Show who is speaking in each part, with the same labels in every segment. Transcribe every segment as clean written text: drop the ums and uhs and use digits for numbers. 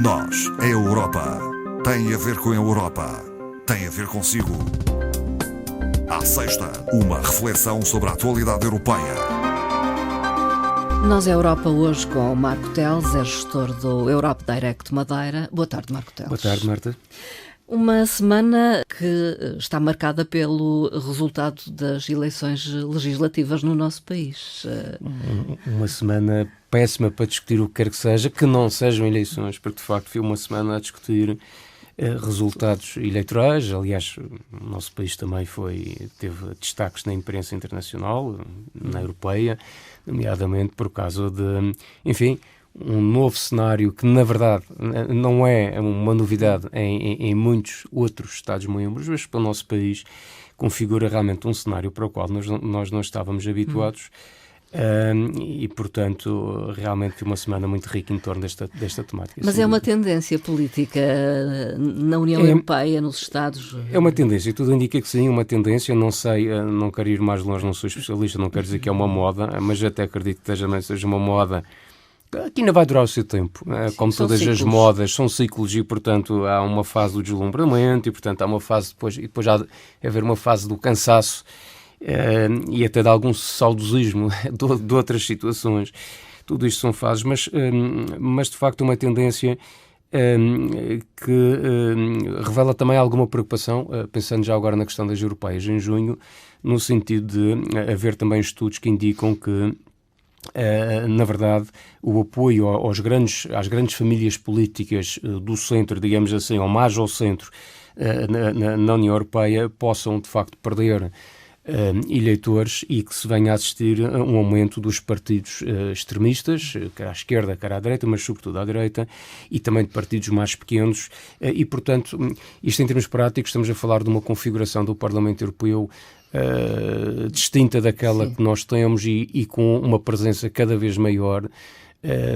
Speaker 1: Nós, a Europa, tem a ver com a Europa, tem a ver consigo. À sexta, uma reflexão sobre a atualidade europeia.
Speaker 2: Nós, a Europa, hoje com o Marco Teles, é gestor do Europe Direct Madeira. Boa tarde, Marco Teles.
Speaker 3: Boa tarde, Marta.
Speaker 2: Uma semana que está marcada pelo resultado das eleições legislativas no nosso país.
Speaker 3: Uma semana péssima para discutir o que quer que seja, que não sejam eleições, porque de facto foi uma semana a discutir resultados eleitorais. Aliás, o nosso país também teve destaques na imprensa internacional, na europeia, nomeadamente por causa de, enfim, um novo cenário que, na verdade, não é uma novidade em muitos outros Estados-membros, mas para o nosso país configura realmente um cenário para o qual nós não estávamos habituados. E, portanto, realmente foi uma semana muito rica em torno desta temática.
Speaker 2: Mas é uma tendência política na União Europeia, nos Estados?
Speaker 3: É uma tendência, tudo indica que sim, uma tendência, não sei, não quero ir mais longe, não sou especialista, não quero dizer que é uma moda, mas até acredito que seja uma moda que ainda vai durar o seu tempo. Como todas as modas, são ciclos e, portanto, há uma fase do deslumbramento e, portanto, há uma fase e depois há de haver uma fase do cansaço e até de algum saudosismo de outras situações. Tudo isto são fases, mas de facto uma tendência que revela também alguma preocupação, pensando já agora na questão das europeias em junho, no sentido de haver também estudos que indicam que na verdade, o apoio às grandes famílias políticas do centro, digamos assim, ou mais ao centro na União Europeia, possam de facto perder eleitores e que se venha a assistir a um aumento dos partidos extremistas, quer à esquerda, quer à direita, mas sobretudo à direita, e também de partidos mais pequenos. E, portanto, isto em termos práticos, estamos a falar de uma configuração do Parlamento Europeu distinta daquela que nós temos e com uma presença cada vez maior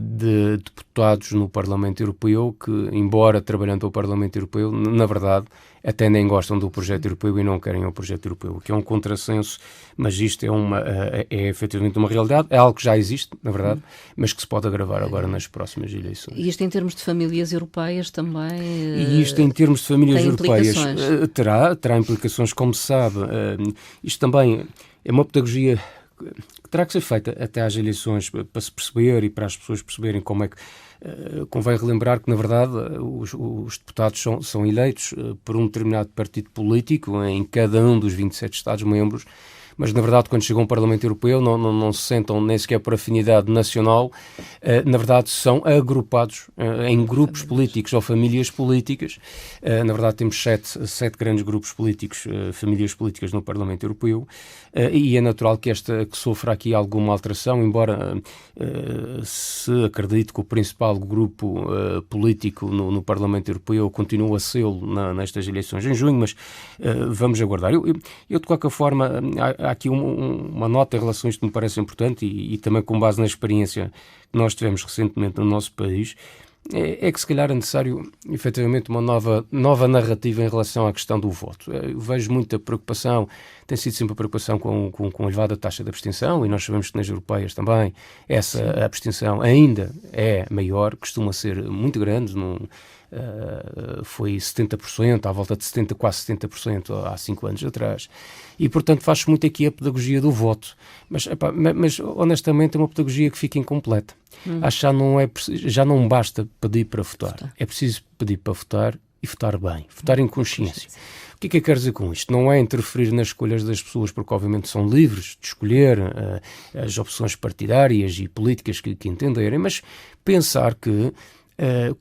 Speaker 3: de deputados no Parlamento Europeu que, embora trabalhando para o Parlamento Europeu, na verdade, até nem gostam do projeto europeu e não querem o projeto europeu, o que é um contrassenso, mas isto é efetivamente uma realidade, é algo que já existe, na verdade, mas que se pode agravar agora nas próximas eleições.
Speaker 2: E isto em termos de famílias europeias também?
Speaker 3: E isto em termos de famílias europeias terá implicações, como se sabe. Isto também é uma pedagogia que terá que ser feita até às eleições para se perceber e para as pessoas perceberem como é que convém relembrar que, na verdade, os deputados são eleitos por um determinado partido político em cada um dos 27 Estados-membros, mas, na verdade, quando chegam ao Parlamento Europeu não se sentam nem sequer por afinidade nacional, na verdade são agrupados em grupos políticos ou famílias políticas. Na verdade temos sete grandes grupos políticos, famílias políticas no Parlamento Europeu, e é natural que sofra aqui alguma alteração, embora se acredite que o principal grupo político no Parlamento Europeu continua a sê-lo nestas eleições em junho, mas vamos aguardar. Eu de qualquer forma, há aqui uma nota em relação a isto que me parece importante e também com base na experiência que nós tivemos recentemente no nosso país, é que se calhar é necessário efetivamente uma nova narrativa em relação à questão do voto. Eu vejo muita preocupação, tem sido sempre a preocupação com a elevada taxa de abstenção, e nós sabemos que nas europeias também essa abstenção ainda é maior, costuma ser muito grande, foi 70%, à volta de 70%, quase 70% há 5 anos atrás. E, portanto, faz-se muito aqui a pedagogia do voto. Mas honestamente, é uma pedagogia que fica incompleta. Acho que já não basta pedir para votar. É preciso pedir para votar e votar bem, votar em consciência. O que é que eu quero dizer com isto? Não é interferir nas escolhas das pessoas, porque obviamente são livres de escolher as opções partidárias e políticas que entenderem, mas pensar que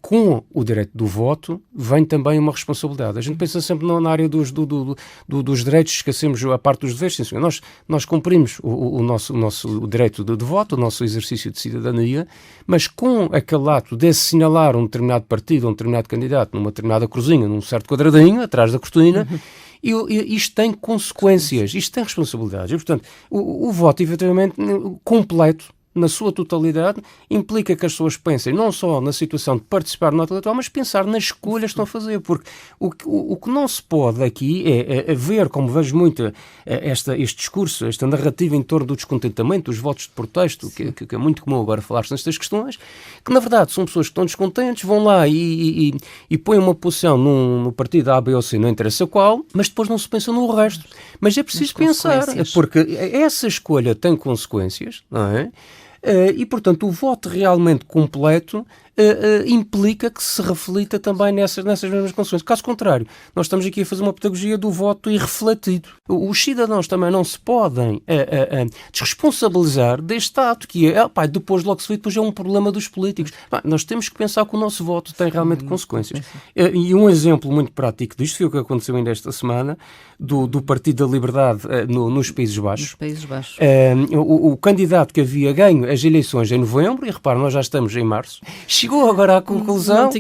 Speaker 3: com o direito do voto vem também uma responsabilidade. A gente pensa sempre na área dos direitos, esquecemos a parte dos deveres. Sim, nós cumprimos o nosso direito de voto, o nosso exercício de cidadania, mas com aquele ato de assinalar um determinado partido, um determinado candidato, numa determinada cruzinha, num certo quadradinho, atrás da cortina, e isto tem consequências, isto tem responsabilidades. E, portanto, o voto, efetivamente, completo, na sua totalidade, implica que as pessoas pensem não só na situação de participar no ato eleitoral, mas pensar nas escolhas que estão a fazer, porque o que não se pode aqui é ver, como vejo muito este discurso, esta narrativa em torno do descontentamento, dos votos de protesto, que é muito comum agora falar-se nestas questões, que na verdade são pessoas que estão descontentes, vão lá e põem uma posição no partido A, B ou C, não interessa qual, mas depois não se pensa no resto. Mas é preciso pensar, porque essa escolha tem consequências, não é? E, portanto, o voto realmente completo implica que se reflita também nessas mesmas consequências. Caso contrário, nós estamos aqui a fazer uma pedagogia do voto irrefletido. Os cidadãos também não se podem desresponsabilizar deste ato, que depois logo se vê, depois é um problema dos políticos. Nós temos que pensar que o nosso voto tem realmente consequências. E um exemplo muito prático disto foi o que aconteceu ainda esta semana, do Partido da Liberdade nos Países Baixos.
Speaker 2: Nos Países Baixos.
Speaker 3: O candidato que havia ganho as eleições em novembro, e repara, nós já estamos em março, chegou agora à conclusão que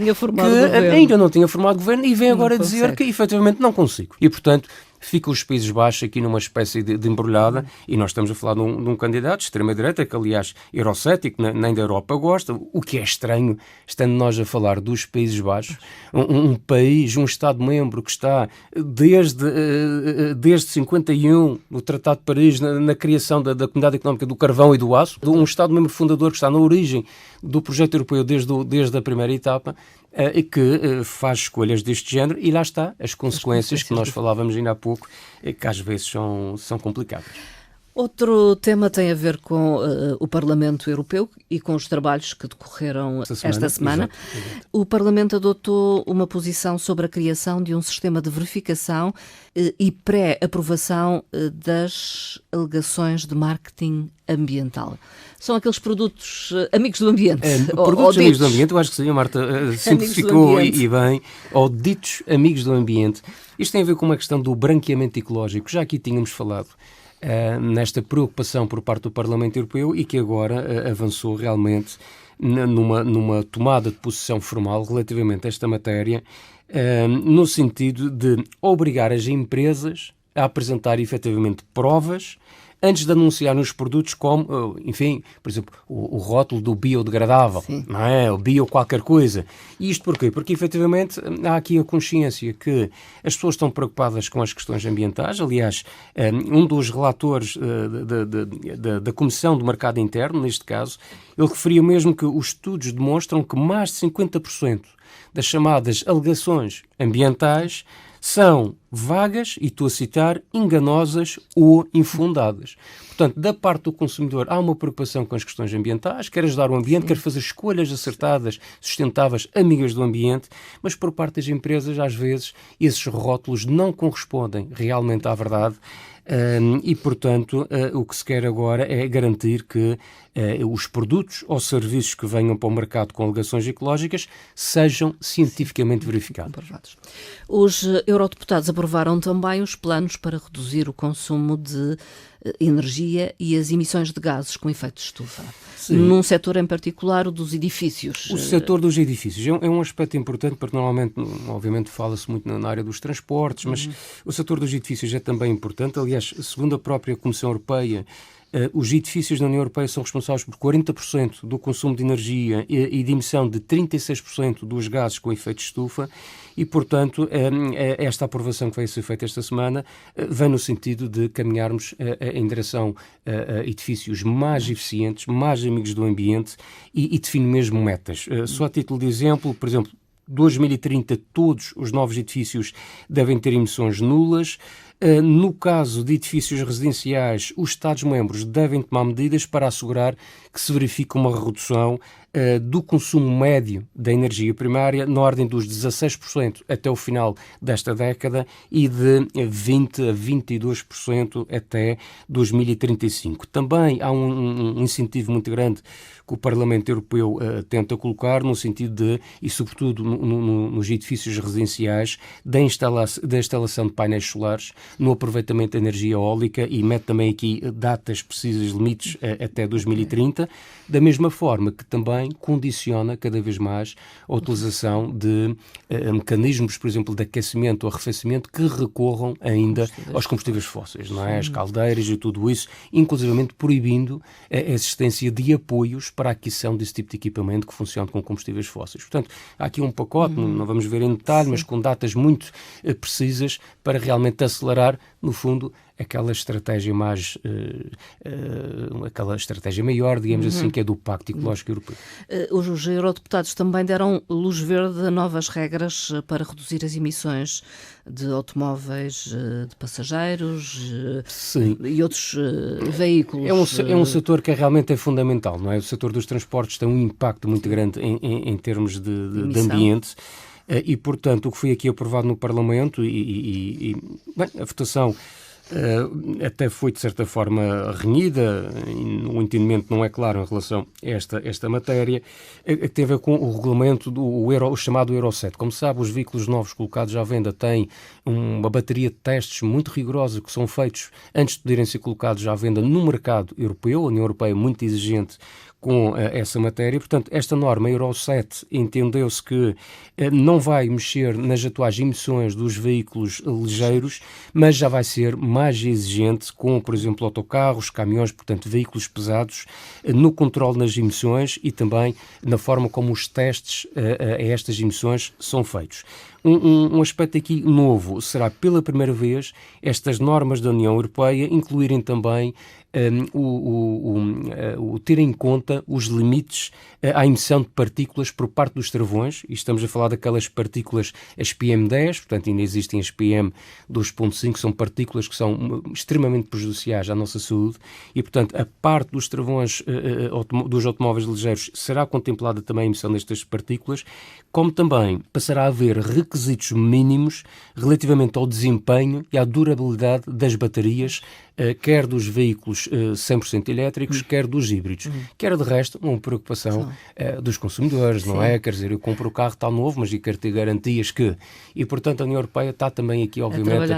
Speaker 3: ainda não tinha formado governo e vem agora dizer que efetivamente não consigo. E, portanto, ficam os Países Baixos aqui numa espécie de embrulhada, e nós estamos a falar de um candidato de extrema-direita, que aliás, eurocético, nem da Europa gosta, o que é estranho, estando nós a falar dos Países Baixos, um país, um Estado-membro que está desde 51, no Tratado de Paris, na criação da Comunidade Económica do Carvão e do Aço, um Estado-membro fundador que está na origem do projeto europeu desde a primeira etapa, e que faz escolhas deste género, e lá está as consequências que nós falávamos ainda há pouco, que às vezes são complicadas.
Speaker 2: Outro tema tem a ver com o Parlamento Europeu e com os trabalhos que decorreram esta semana. Exato. O Parlamento adotou uma posição sobre a criação de um sistema de verificação e pré-aprovação das alegações de marketing ambiental. São aqueles produtos amigos do ambiente.
Speaker 3: Produtos amigos do ambiente, eu acho que sim, a Marta simplificou e bem, ou ditos amigos do ambiente. Isto tem a ver com uma questão do branqueamento ecológico, já aqui tínhamos falado. Nesta preocupação por parte do Parlamento Europeu e que agora avançou realmente numa tomada de posição formal relativamente a esta matéria, no sentido de obrigar as empresas a apresentar efetivamente provas antes de anunciar nos produtos como, enfim, por exemplo, o rótulo do biodegradável, não é? O bio qualquer coisa. E isto porquê? Porque, efetivamente, há aqui a consciência que as pessoas estão preocupadas com as questões ambientais. Aliás, um dos relatores da Comissão do Mercado Interno, neste caso, ele referia mesmo que os estudos demonstram que mais de 50% das chamadas alegações ambientais são vagas, e estou a citar, enganosas ou infundadas. Portanto, da parte do consumidor há uma preocupação com as questões ambientais, quer ajudar o ambiente, quer fazer escolhas acertadas, sustentáveis, amigas do ambiente, mas por parte das empresas, às vezes, esses rótulos não correspondem realmente à verdade. E, portanto, o que se quer agora é garantir que os produtos ou serviços que venham para o mercado com alegações ecológicas sejam cientificamente verificados.
Speaker 2: Os eurodeputados aprovaram também os planos para reduzir o consumo de energia e as emissões de gases com efeito de estufa. Sim. Num setor em particular, o dos edifícios.
Speaker 3: O setor dos edifícios é um aspecto importante, porque normalmente, obviamente, fala-se muito na área dos transportes, mas o setor dos edifícios é também importante. Aliás, segundo a própria Comissão Europeia, os edifícios na União Europeia são responsáveis por 40% do consumo de energia e de emissão de 36% dos gases com efeito de estufa e, portanto, esta aprovação que vai ser feita esta semana vem no sentido de caminharmos em direção a edifícios mais eficientes, mais amigos do ambiente e define mesmo metas. Só a título de exemplo, por exemplo, 2030 todos os novos edifícios devem ter emissões nulas. No caso de edifícios residenciais, os Estados-membros devem tomar medidas para assegurar que se verifique uma redução do consumo médio da energia primária na ordem dos 16% até o final desta década e de 20% a 22% até 2035. Também há um incentivo muito grande que o Parlamento Europeu tenta colocar no sentido de, e sobretudo nos edifícios residenciais, da instalação de painéis solares, no aproveitamento da energia eólica e mete também aqui datas precisas, limites até 2030, da mesma forma que também condiciona cada vez mais a utilização de mecanismos, por exemplo, de aquecimento ou arrefecimento que recorram ainda aos combustíveis fósseis, não é? As caldeiras e tudo isso, inclusivamente proibindo a existência de apoios para a aquisição desse tipo de equipamento que funciona com combustíveis fósseis. Portanto, há aqui um pacote, não vamos ver em detalhe, mas com datas muito precisas para realmente acelerar, no fundo, aquela estratégia mais, aquela estratégia maior, digamos assim, que é do Pacto Ecológico Europeu.
Speaker 2: Os eurodeputados também deram luz verde a novas regras para reduzir as emissões de automóveis, de passageiros e outros veículos.
Speaker 3: É um setor que realmente é fundamental, não é? O setor dos transportes tem um impacto muito grande em termos de ambiente. E, portanto, o que foi aqui aprovado no Parlamento bem, a votação até foi, de certa forma, renhida, o entendimento não é claro em relação a esta matéria, tem a ver com o regulamento o chamado Euro 7. Como sabe, os veículos novos colocados à venda têm uma bateria de testes muito rigorosa que são feitos antes de poderem ser colocados à venda no mercado europeu. A União Europeia é muito exigente com essa matéria. Portanto, esta norma Euro 7 entendeu-se que não vai mexer nas atuais emissões dos veículos ligeiros, mas já vai ser mais exigente com, por exemplo, autocarros, caminhões, portanto, veículos pesados, no controle nas emissões e também na forma como os testes a estas emissões são feitos. Um aspecto aqui novo será, pela primeira vez, estas normas da União Europeia incluírem também ter em conta os limites à emissão de partículas por parte dos travões, e estamos a falar daquelas partículas, as PM10, portanto ainda existem as PM2.5, são partículas que são extremamente prejudiciais à nossa saúde, e portanto a parte dos travões dos automóveis ligeiros será contemplada também a emissão destas partículas, como também passará a haver requisitos mínimos relativamente ao desempenho e à durabilidade das baterias, quer dos veículos 100% elétricos, quer dos híbridos. Que era, de resto, uma preocupação dos consumidores, não é? Quer dizer, eu compro o carro está novo, mas eu quero ter garantias que... E, portanto, a União Europeia está também aqui, obviamente,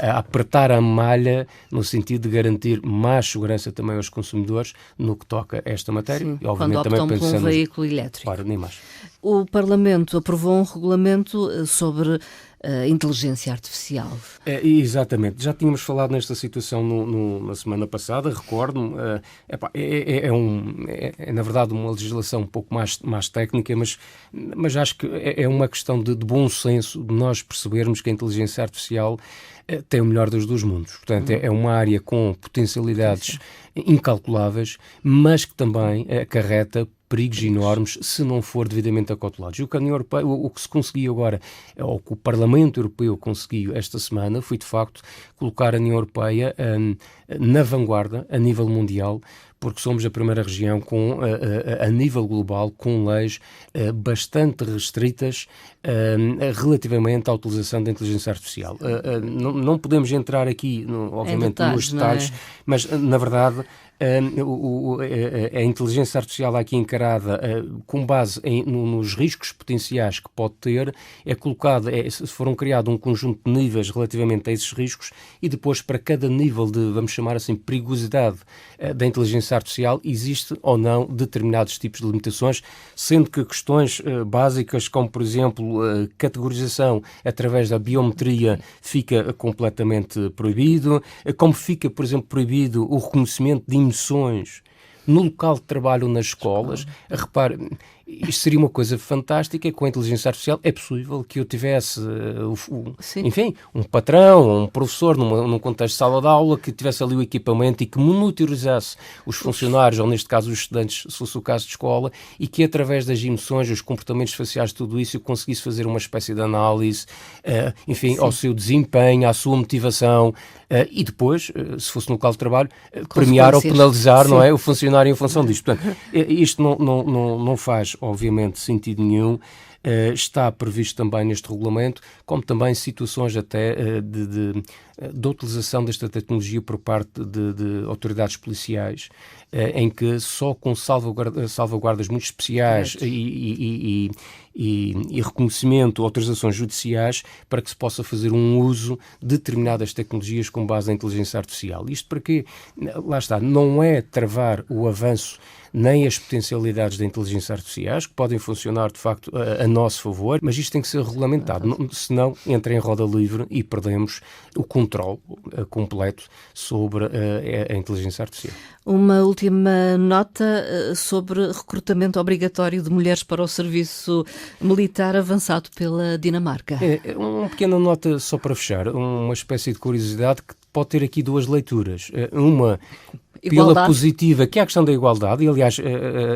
Speaker 3: a apertar a malha no sentido de garantir mais segurança também aos consumidores no que toca a esta matéria.
Speaker 2: Sim,
Speaker 3: e, obviamente,
Speaker 2: quando optam por um veículo elétrico.
Speaker 3: Claro, nem mais.
Speaker 2: O Parlamento aprovou um regulamento sobre inteligência artificial.
Speaker 3: Exatamente. Já tínhamos falado nesta situação na semana passada, recordo-me. É na verdade uma legislação um pouco mais técnica, mas acho que é uma questão de bom senso, de nós percebermos que a inteligência artificial tem o melhor dos dois mundos. Portanto, é uma área com potencialidades incalculáveis, mas que também acarreta perigos enormes se não for devidamente acautelados. E o que a União Europeia, o que se conseguiu agora, ou que o Parlamento Europeu conseguiu esta semana, foi de facto colocar a União Europeia na vanguarda a nível mundial, porque somos a primeira região a nível global com leis bastante restritas relativamente à utilização da inteligência artificial. Não podemos entrar aqui, obviamente, nos detalhes, mas, na verdade, a inteligência artificial aqui encarada com base nos riscos potenciais que pode ter, foram criados um conjunto de níveis relativamente a esses riscos e depois para cada nível de, vamos chamar assim, perigosidade da inteligência artificial existe ou não determinados tipos de limitações, sendo que questões básicas como, por exemplo, categorização através da biometria fica completamente proibido, como fica, por exemplo, proibido o reconhecimento de emissões no local de trabalho nas escolas. Repare, isto seria uma coisa fantástica. Com a inteligência artificial é possível que eu tivesse, enfim, um patrão, um professor num contexto de sala de aula que tivesse ali o equipamento e que monitorizasse os funcionários, ou neste caso os estudantes, se fosse o caso de escola, e que através das emoções, os comportamentos faciais, tudo isso, eu conseguisse fazer uma espécie de análise, enfim, ao seu desempenho, à sua motivação, e depois, se fosse no local de trabalho, premiar ou penalizar, não é, o funcionário em função disto. Portanto, isto não faz, obviamente, sentido nenhum. está previsto também neste regulamento, como também situações até de utilização desta tecnologia por parte de autoridades policiais, em que só com salvaguardas muito especiais e reconhecimento, autorizações judiciais, para que se possa fazer um uso de determinadas tecnologias com base na inteligência artificial. Isto para quê? Lá está, não é travar o avanço nem as potencialidades da inteligência artificiais, que podem funcionar, de facto, a nosso favor, mas isto tem que ser regulamentado, senão entra em roda livre e perdemos o controle completo sobre a inteligência artificial.
Speaker 2: Uma última nota sobre recrutamento obrigatório de mulheres para o serviço militar avançado pela Dinamarca.
Speaker 3: Uma pequena nota só para fechar, uma espécie de curiosidade que pode ter aqui duas leituras. Uma pela positiva, que é a questão da igualdade, e aliás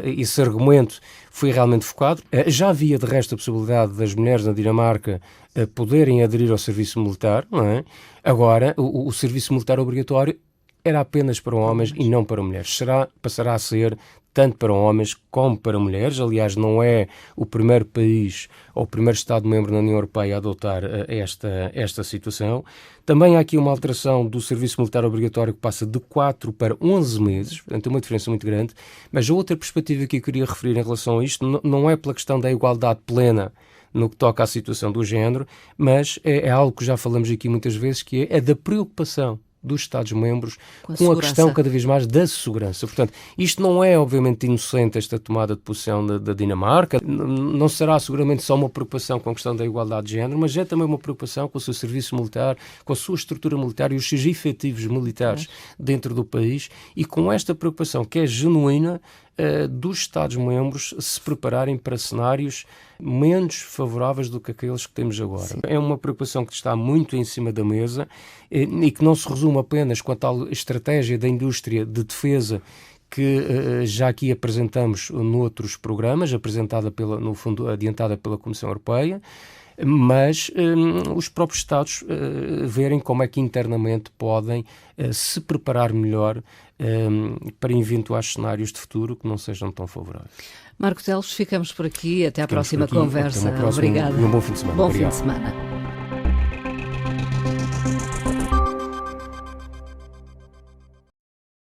Speaker 3: esse argumento foi realmente focado. Já havia de resto a possibilidade das mulheres na Dinamarca poderem aderir ao serviço militar, não é? Agora o serviço militar obrigatório era apenas para homens e não para mulheres. Passará a ser tanto para homens como para mulheres. Aliás, não é o primeiro país ou o primeiro Estado-membro da União Europeia a adotar esta situação. Também há aqui uma alteração do serviço militar obrigatório que passa de 4 para 11 meses, portanto é uma diferença muito grande. Mas a outra perspectiva que eu queria referir em relação a isto não é pela questão da igualdade plena no que toca à situação do género, mas é algo que já falamos aqui muitas vezes, que é da preocupação dos Estados-membros com a questão cada vez mais da segurança. Portanto, isto não é obviamente inocente, esta tomada de posição da Dinamarca, não será seguramente só uma preocupação com a questão da igualdade de género, mas é também uma preocupação com o seu serviço militar, com a sua estrutura militar e os seus efetivos militares dentro do país, e com esta preocupação que é genuína dos Estados-membros se prepararem para cenários menos favoráveis do que aqueles que temos agora. Sim. É uma preocupação que está muito em cima da mesa e que não se resume apenas com a tal estratégia da indústria de defesa que já aqui apresentamos noutros programas, adiantada pela Comissão Europeia, mas os próprios Estados verem como é que internamente podem se preparar melhor para eventuais cenários de futuro que não sejam tão favoráveis.
Speaker 2: Marco Teles, ficamos por aqui. Até à próxima conversa.
Speaker 3: Obrigada. E um bom fim de semana.
Speaker 2: Fim de semana.